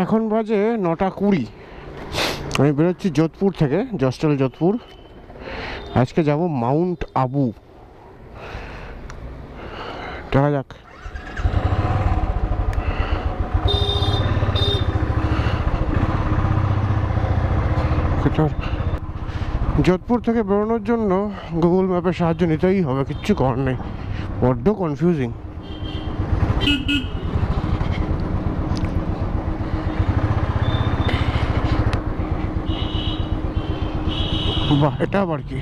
এখন বাজে 9:20। আমি বেরোচ্ছি যোধপুর থেকে, জস্টেল যোধপুর। আজকে যাব মাউন্ট আবু। দেখা যাক। যোধপুর থেকে বেরোনোর জন্য গুগল ম্যাপের সাহায্য নিতেই হবে, কিচ্ছু করার নেই, বড্ড কনফিউজিং। বাহ, এটা আবার কি?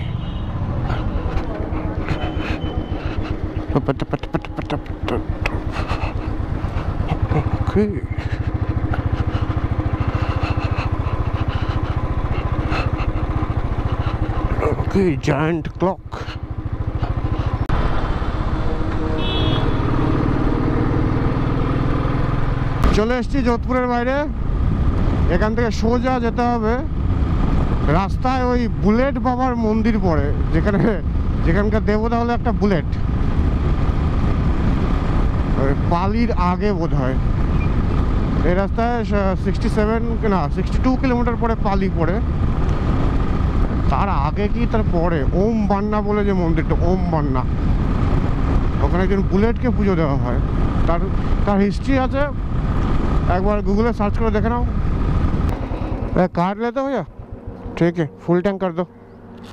Okay, giant clock. চলে এসেছি যোধপুরের বাইরে। এখান থেকে সোজা যেতে হবে, রাস্তায় ওই বুলেট বাবার মন্দির পড়ে, যেখানকার দেবতা হলো একটা বুলেট। ওই পালির আগে বোধ হয় এই রাস্তায় 62 কিলোমিটার পরে পালি পড়ে। তার আগে কি তার পরে ওম বান্না বলে যে মন্দিরটা, ওম বান্না, ওখানে একজন বুলেটকে পুজো দেওয়া হয়। তার হিস্ট্রি আছে, একবার গুগলে সার্চ করে দেখে নাও। কার লেতে ভাইয়া? ठीक है, फुल टैंक कर दो।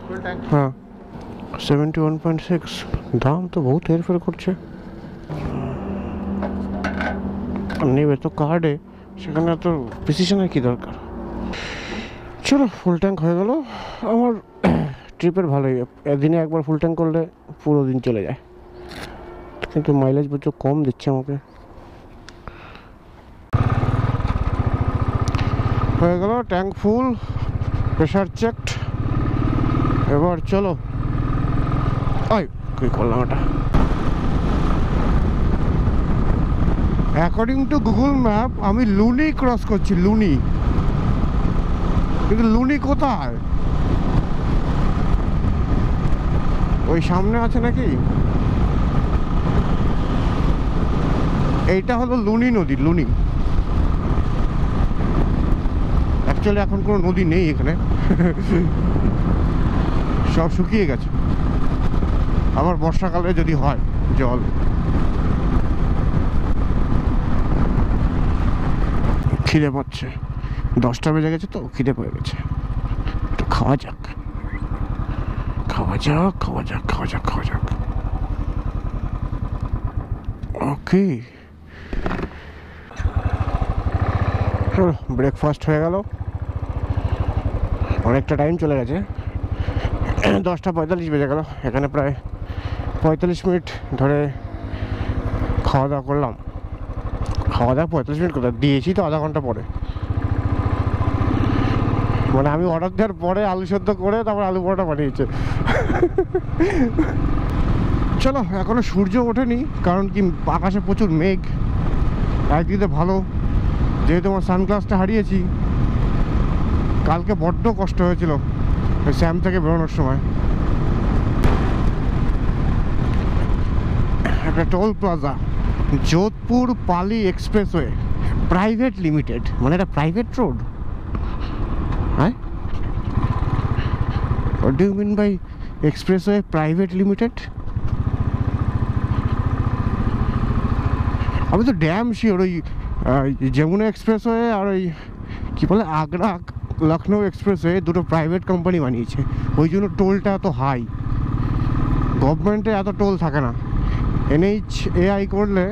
Full tank? हाँ, 71.6। दाम तो बहुत हेर फेर करছে। নেবে তো কার্ডে, সেখানে তো প্রিসিশনের কি দরকার। চলো, ফুল ট্যাঙ্ক হয়ে গেল। আমার ট্রিপের ভালোই, দিনে একবার ফুল ট্যাঙ্ক করলে পুরো দিন চলে যায়, কিন্তু মাইলেজ প্রচুর কম দিচ্ছে আমাকে। হয়ে গেল ট্যাঙ্ক ফুল, প্রেশার চেকড। এবার চলো। কি করলাম এটা? অ্যাকর্ডিং টু গুগল ম্যাপ আমি লুনি ক্রস করছি, লুনি। কিন্তু লুনি কোথায়? ওই সামনে আছে নাকি? এইটা হলো লুনি নদী, লুনি। অ্যাকচুয়ালি এখন কোনো নদী নেই এখানে, সব শুকিয়ে গেছে। আবার বর্ষাকালে যদি হয় জল। খিদে পাচ্ছে, 10টা বেজে গেছে তো, খিদে পেয়ে গেছে। একটু খাওয়া যাক, খাওয়া যাক, খাওয়া যাক, খাওয়া যাক, খাওয়া যাক। ওকে, ব্রেকফাস্ট হয়ে গেল। অনেকটা টাইম চলে গেছে, 10:45 বেজে গেল। এখানে প্রায় 45 মিনিট ধরে খাওয়া দাওয়া করলাম। খাওয়া দাওয়া 45 মিনিট কোথায় দিয়েছি, তো আধা ঘন্টা পরে। মানে আমি অর্ডার দেওয়ার পরে আলু সেদ্ধ করে তারপর আলু পরোটা বানিয়েছে। চলো, এখনো সূর্য ওঠেনি, কারণ কি আকাশে প্রচুর মেঘ। একদিকে ভালো, যেহেতু আমার সানগ্লাসটা হারিয়েছি। কালকে বড্ড কষ্ট হয়েছিল শ্যাম থেকে বেরোনোর সময়। একটা টোল প্লাজা, যোধপুর পালি এক্সপ্রেসওয়ে প্রাইভেট লিমিটেড, মানে এটা প্রাইভেট রোড। হ্যাঁ, what do you mean by expressway private limited? আমি তো ড্যাম শিওর ওই যমুনা এক্সপ্রেসওয়ে আর ওই কী বলে আগ্রা লখনৌ এক্সপ্রেসওয়ে দুটো প্রাইভেট কোম্পানি বানিয়েছে, ওই জন্য টোলটা এত হাই। গভর্নমেন্টে এত টোল থাকে না, NHAI করলে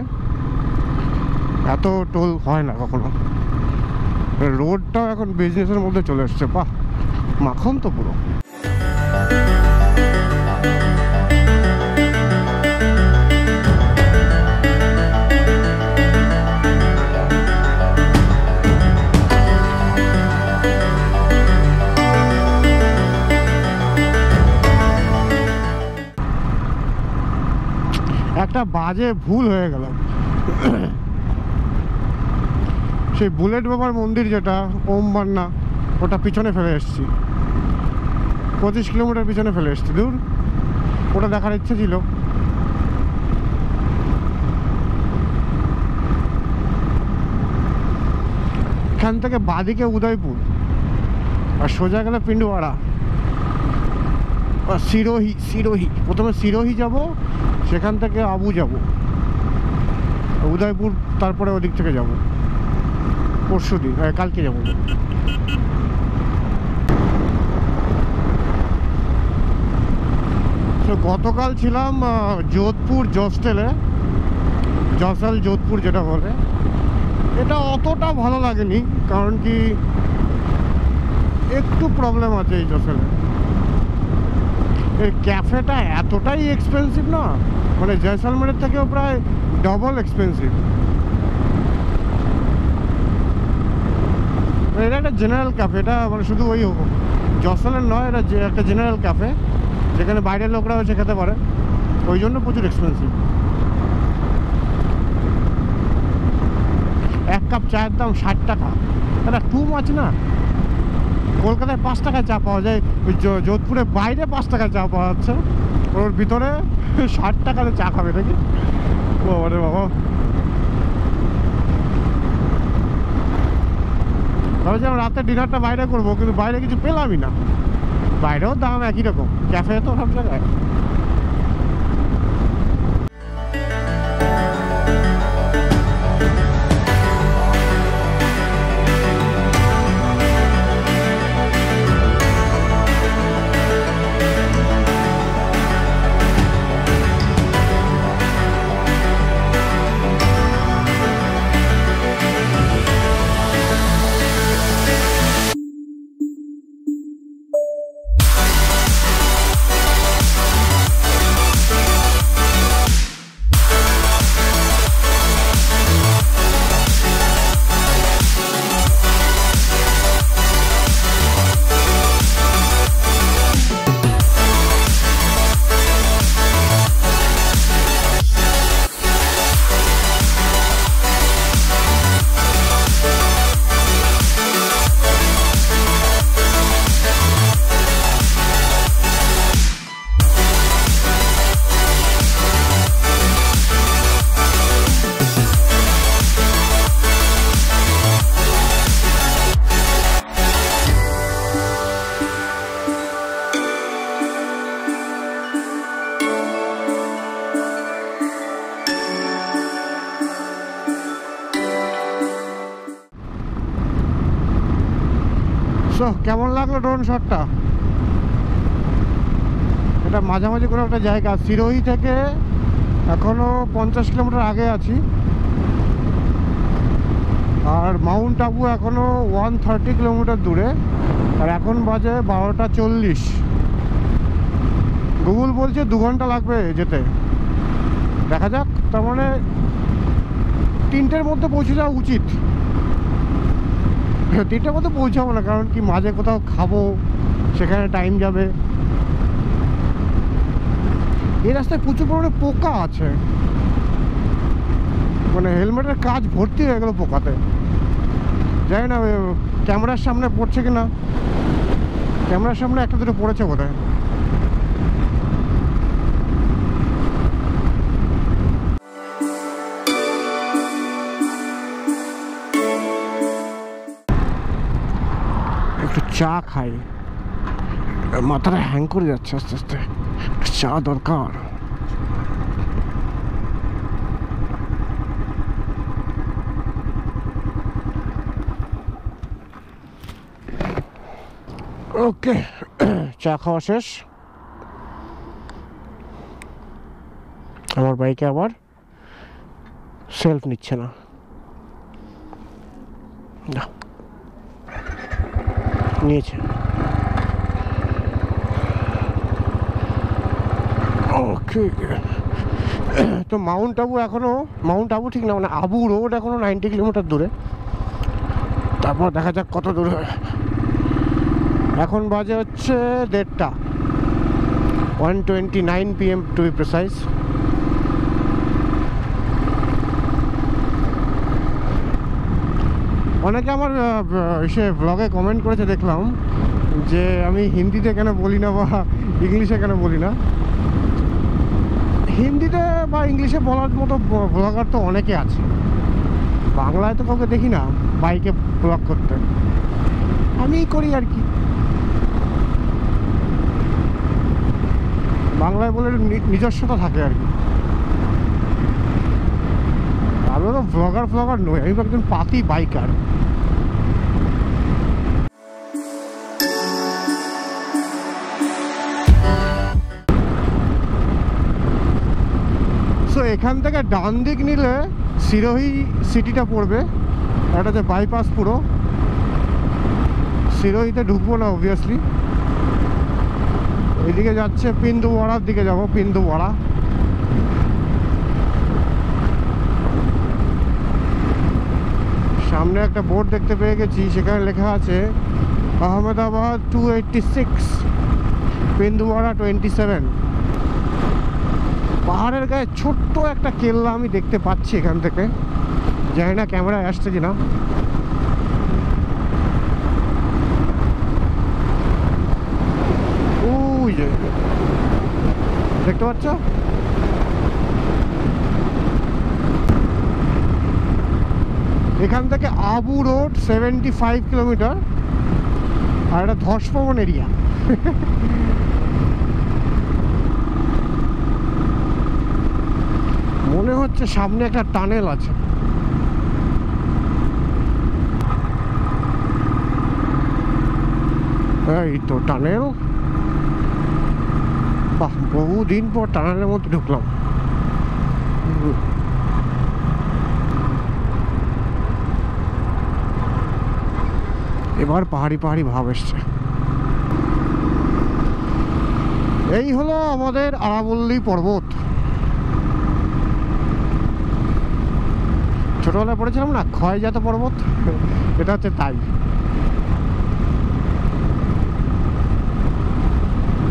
এত টোল হয় না কখনো। রোডটাও এখন বিজনেসের মধ্যে চলে এসছে। বাহ, মাখন তো পুরো। একটা বাজে ভুল হয়ে গেল। সেই বুলেট বাবার মন্দির যেটা ওম বান্না, ওটা পিছনে ফেলে এসেছি, 25 কিলোমিটার পিছনে ফেলে এসেছি। দূর, ওটা দেখার ইচ্ছে ছিল। এখান থেকে বাদিকে উদয়পুর, আর সোজা গেলে পিন্ডুয়াড়া, সিরোহি প্রথমে সিরোহি যাব, সেখান থেকে আবু যাব, উদয়পুর তারপরে ওদিক থেকে যাব পরশু দিন, কালকে যাব। তো গতকাল ছিলাম যোধপুর জস্টেলে, জসল যোধপুর যেটা বলে। এটা অতটা ভালো লাগেনি, কারণ কি একটু প্রবলেম আছে এই জসেলে। এই ক্যাফেটা এতটাই এক্সপেন্সিভ না, মানে জয়সলমেরের থেকেও প্রায় ডবল এক্সপেন্সিভ। এটা একটা জেনারেল ক্যাফে, এটা মানে শুধু ওই জসলের নয়, এটা একটা জেনারেল ক্যাফে যেখানে বাইরের লোকরাও এসে খেতে পারে, ওই জন্য প্রচুর এক্সপেন্সিভ। এক কাপ চায়ের দাম 60 টাকা, এটা টু মাছ না? কলকাতায় 5 টাকায় চা পাওয়া যায়, যোধপুরে বাইরে 5 টাকায় চা পাওয়া যাচ্ছে, ওর ভিতরে 60 টাকাতে চা খাবে নাকি? বাবা রে বাবা। ভাবছিলাম রাতে ডিনারটা বাইরে করবো, কিন্তু বাইরে কিছু পেলামই না। বাইরেও দাম একই রকম, ক্যাফে তো সব জায়গায়। কেমন লাগলো ড্রোন শটটা? এটা মাঝামাঝি কোনো একটা জায়গা, সিরোহি থেকে এখনো 50 কিলোমিটার আগে আছি, আর মাউন্ট আবু এখনো 130 কিলোমিটার দূরে, আর এখন বাজে 12টা 40। গুগল বলছে 2 ঘন্টা লাগবে যেতে, দেখা যাক। তার মানে 3টের মধ্যে পৌঁছে যাওয়া উচিত। 3টের মধ্যে পৌঁছাবো না, কারণ কি মাঝে কোথাও খাবো, সেখানে টাইম যাবে। এই রাস্তায় প্রচুর পরিমাণে পোকা আছে, মানে হেলমেটের কাজ ভর্তি হয়ে গেল পোকাতে। জানি না ক্যামেরার সামনে পড়ছে কিনা, ক্যামেরার সামনে একটা দুটো পড়েছে বোধহয়। একটু চা খাই, মাথাটা হ্যাং করে যাচ্ছে আস্তে আস্তে, চা দরকার। ওকে, চা খাওয়া শেষ। আমার বাইকে আবার সেলফ নিচ্ছে না, নিয়েছে। ওকে, তো মাউন্ট আবু এখনো, মাউন্ট আবু ঠিক না, মানে আবু রোড এখনো 90 কিলোমিটার দূরে। তারপর দেখা যাক কত দূর হয়। এখন বাজে হচ্ছে 1:30, 1:29 PM টু বি প্রিসাইজ। অনেকে আমার সে ব্লগে কমেন্ট করেছে, দেখলাম যে আমি হিন্দিতে কেন বলি না বা ইংলিশে কেন বলি না। হিন্দিতে বা ইংলিশে বলার মতো ব্লগার তো অনেকে আছে, বাংলায় তো কাউকে দেখি না বাইকে ব্লগ করতে, আমিই করি আর কি। বাংলায় বলে নিজস্বতা থাকে আর কি। আমি তো ব্লগার নই, আমি একজন পাতি বাইকার। সো এখান থেকে ডান দিক নিলে সিরোহি সিটিটা পড়বে, এটা যে বাইপাস পুরো। সিরোহিতে ঢুকবো না অবভিয়াসলি, এদিকে যাচ্ছে পিন্দুওয়াড়ার দিকে যাব, পিন্দুওয়াড়া। সামনে একটা বোর্ড দেখতে পেয়ে গেছি, সেখানে লেখা আছে আহমেদাবাদ 286, পিন্দুওয়াড়া 27। পাহাড়ের গায়ে ছোট্ট একটা কেল্লা আমি দেখতে পাচ্ছি এখান থেকে, জানি না ক্যামেরায় আসছে কিনা। ওই যে দেখতে পাচ্ছ, এখান থেকে আবু রোড 75 কিলোমিটার, আর এটা ধসপবন এরিয়া। মনে হচ্ছে সামনে একটা টানেল আছে। এই তো টানেল। বাহ, বহুদিন পর টানেলের মধ্যে ঢুকলাম। এবার পাহাড়ি পাহাড়ি ভাব এসছে। এই হলো আমাদের আরাবল্লী পর্বত। ছোটবেলায় পড়েছিলাম না ক্ষয়জাত পর্বত, এটা হচ্ছে তাই।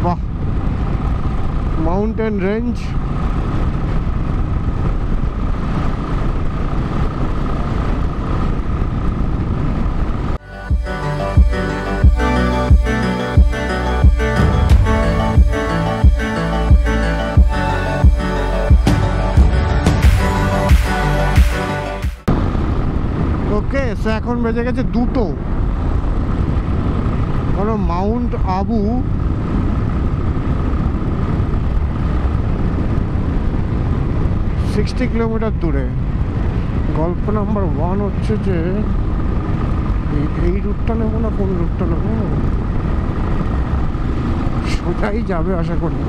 বাহ, মাউন্টেন রেঞ্জ। ওকে, সো এখন বেজে গেছে 2টো। কারণ মাউন্ট আবু $60 কিলোমিটার দূরে। গল্প নাম্বার 1 হচ্ছে যে এই রুটটা নেবো না কোন রুটটা নেবো, সোজাই যাবে আশা করি।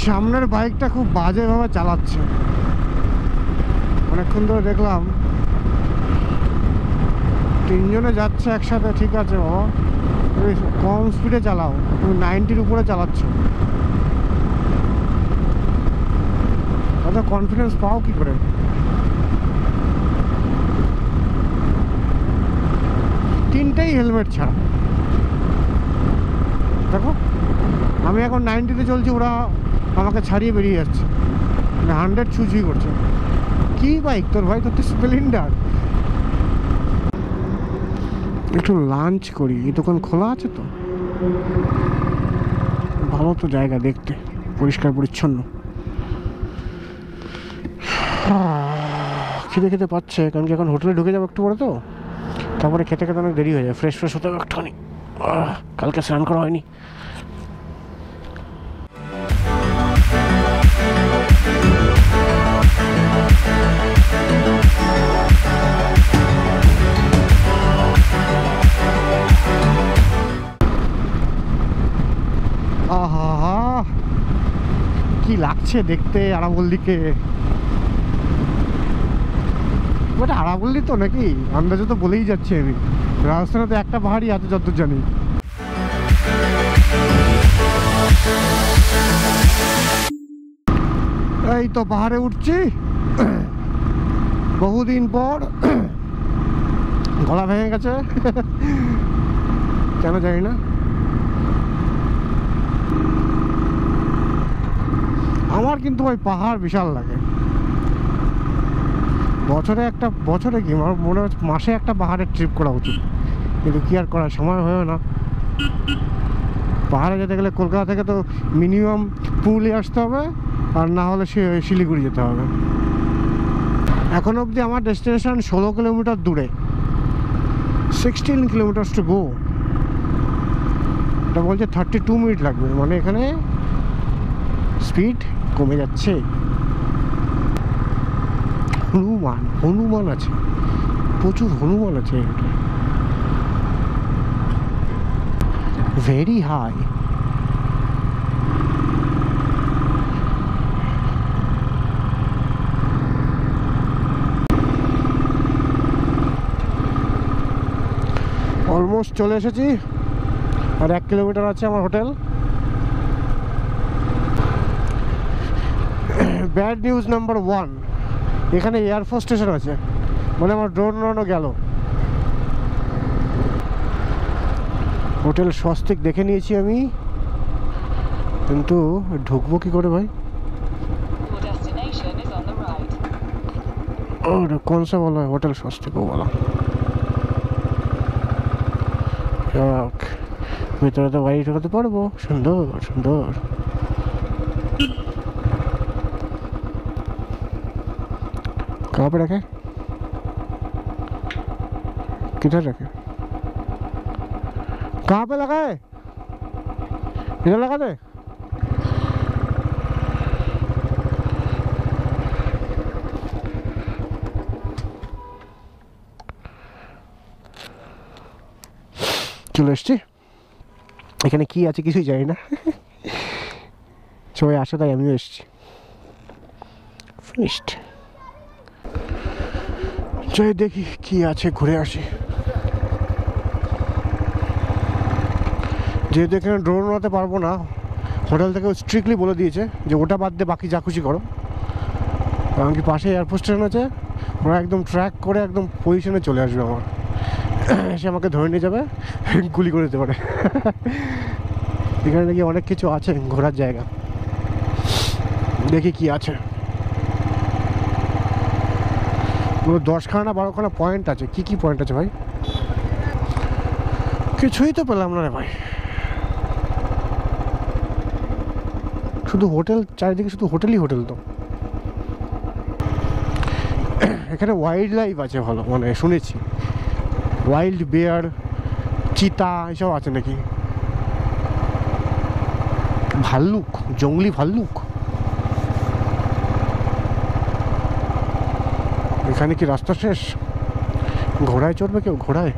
সামনের বাইকটা খুব বাজেভাবে চালাচ্ছে, অনেকক্ষণ ধরে দেখলাম। 3 জনে যাচ্ছে একসাথে, ঠিক আছে বাবা, কম স্পিডে চালাও, তুমি 90-র উপরে চালাচ্ছ। অত কনফিডেন্স পাও কি করে? তিনটেই হেলমেট ছাড়া। দেখো আমি এখন 90-তে চলছি, ওরা আমাকে ছাড়িয়ে বেরিয়ে যাচ্ছে, 100 ছুঁচুই করছে। কি বাইক তোর ভাই? তোর তো স্প্লেন্ডার। একটু লাঞ্চ করি, এই দোকান খোলা আছে তো, ভালো তো জায়গা দেখতে, পরিষ্কার পরিচ্ছন্ন। খেতে খেতে পাচ্ছে, কারণ কি এখন হোটেলে ঢুকে যাবো একটু পরে, তো তারপরে খেতে খেতে অনেক দেরি হয়ে যায়। ফ্রেশ হতে হবে একটুখানি, কালকে স্নান করা হয়নি। আহা, কি লাগছে দেখতে আরাবল্লীকে। ওটা আরাবল্লী তো নাকি? আন্দাজে তো বলেই যাচ্ছি আমি। রাজস্থানে তো একটা পাহাড়ি আছে যতদূর জানি। এই তো পাহাড়ে উঠছি বহুদিন পর। গলা ভেঙে গেছে কেন জানি না। আমার কিন্তু ওই পাহাড় বিশাল লাগে। বছরে কি আমার মনে হচ্ছে মাসে একটা পাহাড়ের ট্রিপ করা উচিত, কিন্তু কি আর করার সময় হয় না। পাহাড়ে যেতে গেলে কলকাতা থেকে তো মিনিমাম পুরুলিয়া আসতে হবে, আর না হলে শিলিগুড়ি যেতে হবে। এখন অবধি আমার ডেস্টিনেশন 16 কিলোমিটার দূরে, 16 কিলোমিটার টু গো। এটা বলছে 32 মিনিট লাগবে, মানে এখানে স্পিড কমে যাচ্ছে। হনুমান আছে, প্রচুর হনুমান আছে। Very high. অলমোস্ট চলে এসেছি, আর 1 কিলোমিটার আছে আমার হোটেল। ব্যাড নিউজ নাম্বার 1, এখানে এয়ারফোর্স স্টেশন আছে, মানে আমার ড্রোন উড়ানো গেল। হোটেল স্বস্তিক দেখে নিয়েছি আমি, কিন্তু ঢুকবো কি করে ভাই? कौन सा वाला है? होटल स्वस्तिक वाला। ভিতরে তো গাড়ি ঢোকাতে পারবো, সুন্দর সুন্দর। कहाँ पे रखे, किधर रखे, कहाँ पे लगा है? इधर लगा दे। চলে এসছি, এখানে কি আছে কিছুই জানি না, সবাই আসে তাই আমিও এসছি। ফিনিশড। যাই দেখি কি আছে, ঘুরে আসি। যেহেতু এখানে ড্রোন উড়াতে পারবো না, হোটেল থেকে স্ট্রিক্টলি বলে দিয়েছে যে ওটা বাদ দিয়ে বাকি যা খুশি করো। কারণ কি পাশে এয়ারপোর্ট স্টেশন আছে, ওরা একদম ট্র্যাক করে একদম পজিশনে চলে আসবে, আমার এসে আমাকে ধরে নিয়ে যাবে, গুলি করে দিতে পারে। এখানে নাকি অনেক কিছু আছে ঘোরার জায়গা, দেখি কি আছে। 10খানা 12খানা পয়েন্ট আছে। কি কি পয়েন্ট আছে ভাই? কিছুই তো পেলাম না রে ভাই, শুধু হোটেল, চারিদিকে শুধু হোটেলই হোটেল। তো এখানে ওয়াইল্ড লাইফ আছে ভালো, মানে শুনেছি ওয়াইল্ড বেয়ার, চিতা এসব আছে নাকি, ভাল্লুক, জঙ্গলি ভাল্লুক। এখানে কি রাস্তা শেষ? ঘোড়ায় চড়বে কেউ? ঘোড়ায়?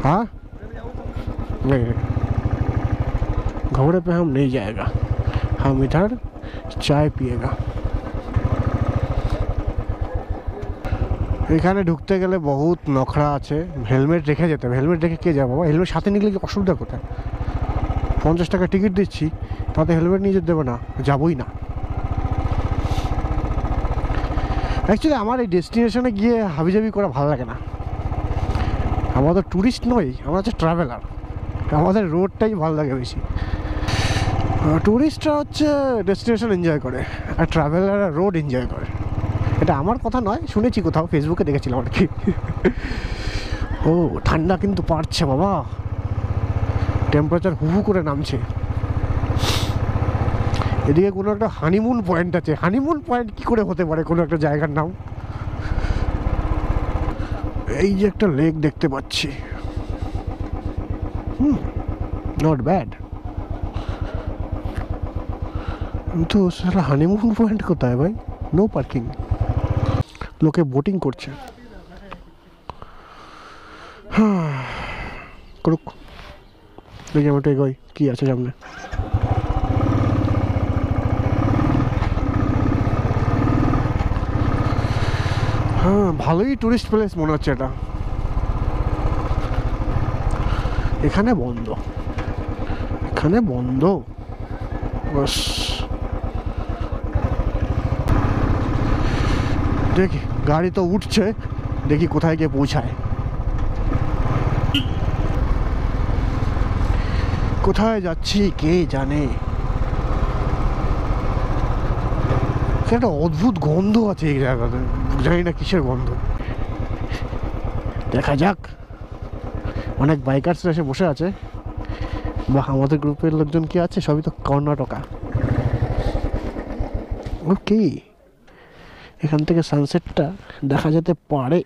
हाँ नहीं, घोड़े पे हम नहीं जाएगा, हम इधर चाय पिएगा। এখানে ঢুকতে গেলে বহুত নখরা আছে, হেলমেট রেখে যেতে হবে। হেলমেট রেখে কে যাবে বাবা? হেলমেট সাথে নিয়ে গেলে কি অসুবিধা কোথায়? 50 টাকা টিকিট দিচ্ছি, তাতে হেলমেট নিয়ে যেতে দেবে না, যাবই না। অ্যাকচুয়ালি আমার এই ডেস্টিনেশনে গিয়ে হাবিজাবি করা ভালো লাগে না। আমরা তো ট্যুরিস্ট নই, আমরা হচ্ছে ট্রাভেলার, আমাদের রোডটাই ভালো লাগে বেশি। ট্যুরিস্টরা হচ্ছে ডেস্টিনেশন এনজয় করে, আর ট্রাভেলাররা রোড এনজয় করে। এটা আমার কথা নয়, শুনেছি কোথাও, ফেসবুকে দেখেছিলাম আর কি। ও ঠান্ডা কিন্তু পারছে বাবা, টেম্পারেচার হু হু করে নামছে। এদিকে কোনো একটা হানিমুন পয়েন্ট আছে। হানিমুন পয়েন্ট কি করে হতে পারে কোনো একটা জায়গার নাম? এই যে একটা লেক দেখতে পাচ্ছি, নট ব্যাড, কিন্তু সেটা হানিমুন পয়েন্ট কোথায় ভাই? নো পার্কিং, লোকে বোটিং করছে। করুক, দেখি আমি একটু এগোই, কি আছে সামনে। হ্যাঁ, ভালোই টুরিস্ট প্লেস মনে হচ্ছে এটা। এখানে বন্ধ, এখানে বন্ধ, বাস। দেখি গাড়ি তো উঠছে, দেখি কোথায় গিয়ে পৌঁছায়। কোথায় যাচ্ছি কে জানে। একটা অদ্ভুত গন্ধ আছে এই জায়গাতে, জানি না কিসের গন্ধ। দেখা যাক। অনেক বাইকার্সরা এসে বসে আছে, বা আমাদের গ্রুপের লোকজন কি আছে, সবই তো কর্ণাটকা। ওকে, এখান থেকে সানসেটটা দেখা যেতে পারে।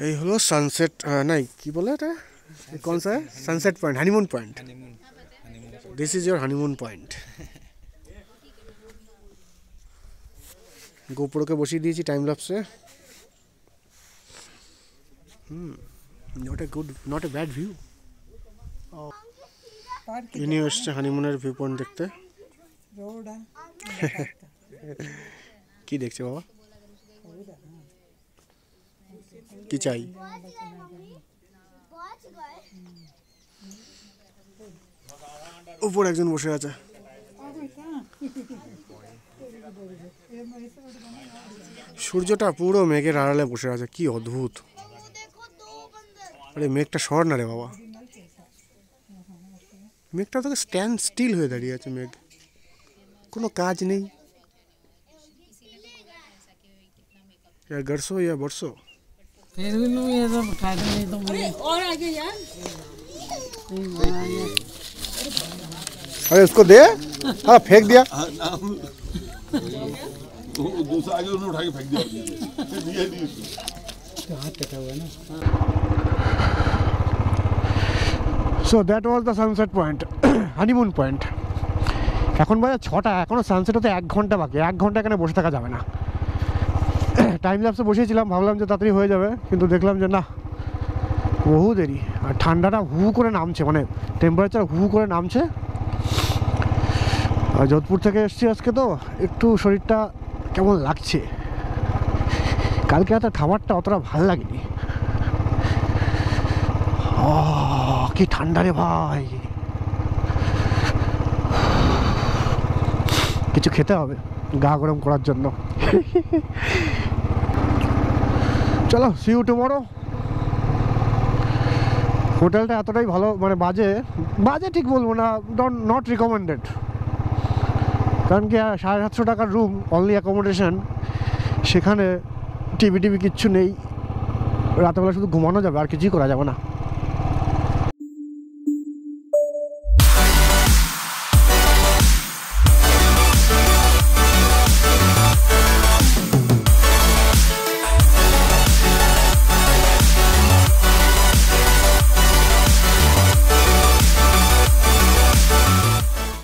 এই হলো সানসেট, নাই কি বলে এটা, কোন সা sunset point, honeymoon point. This is your honeymoon point. গোপ্রোকে বসিয়ে দিয়েছি টাইম ল্যাপসে। Not a bad view. ইনি এসছে হানিমুনের ভিউ পয়েন্ট দেখতে। কি দেখছে বাবা, কি চাই? উপর একজন বসে আছে। সূর্যটা পুরো মেঘের আড়ালে বসে আছে, কি অদ্ভুত। আরে মেঘটা সর না রে বাবা, মেঘটা তোকে স্ট্যান্ড স্টিল হয়ে দাঁড়িয়ে আছে। মেঘ, কোনো কাজ নেই। गरसो या बरसो, फिर भी लोग ये सब उठा के नहीं तो मुझे और आगे यार। अरे उसको दे। हाँ फेंक दिया। दूसरा आगे उन्होंने उठा के फेंक दिया। हाथ कटा हुआ है ना। So that was the sunset point, honeymoon point. এখন বাজে 6টা, এখনো সানসেট হতে 1 ঘন্টা বাকি। 1 ঘন্টা এখানে বসে থাকা যাবে না। টাইম ল্যাপসে বসিয়েছিলাম, ভাবলাম যে তাড়াতাড়ি হয়ে যাবে, কিন্তু দেখলাম যে না, বহু দেরি। আর ঠান্ডাটা হু করে নামছে, মানে টেম্পারেচার হু করে নামছে। আর যোধপুর থেকে এসেছি আজকে, তো একটু শরীরটা কেমন লাগছে। কালকে রাতের খাবারটা অতটা ভাল লাগেনি। কি ঠান্ডা রে ভাই, কিছু খেতে হবে গা গরম করার জন্য। চলো, সি ইউ টুমরো। হোটেলটা এতটাই ভালো, মানে বাজে ঠিক বলবো না, নট রিকমেন্ডেড। কারণ কি 750 টাকার রুম, অনলি অ্যাকোমোডেশন, সেখানে টিভি কিচ্ছু নেই। রাতেবেলা শুধু ঘুমানো যাবে, আর কিছুই করা যাবে না।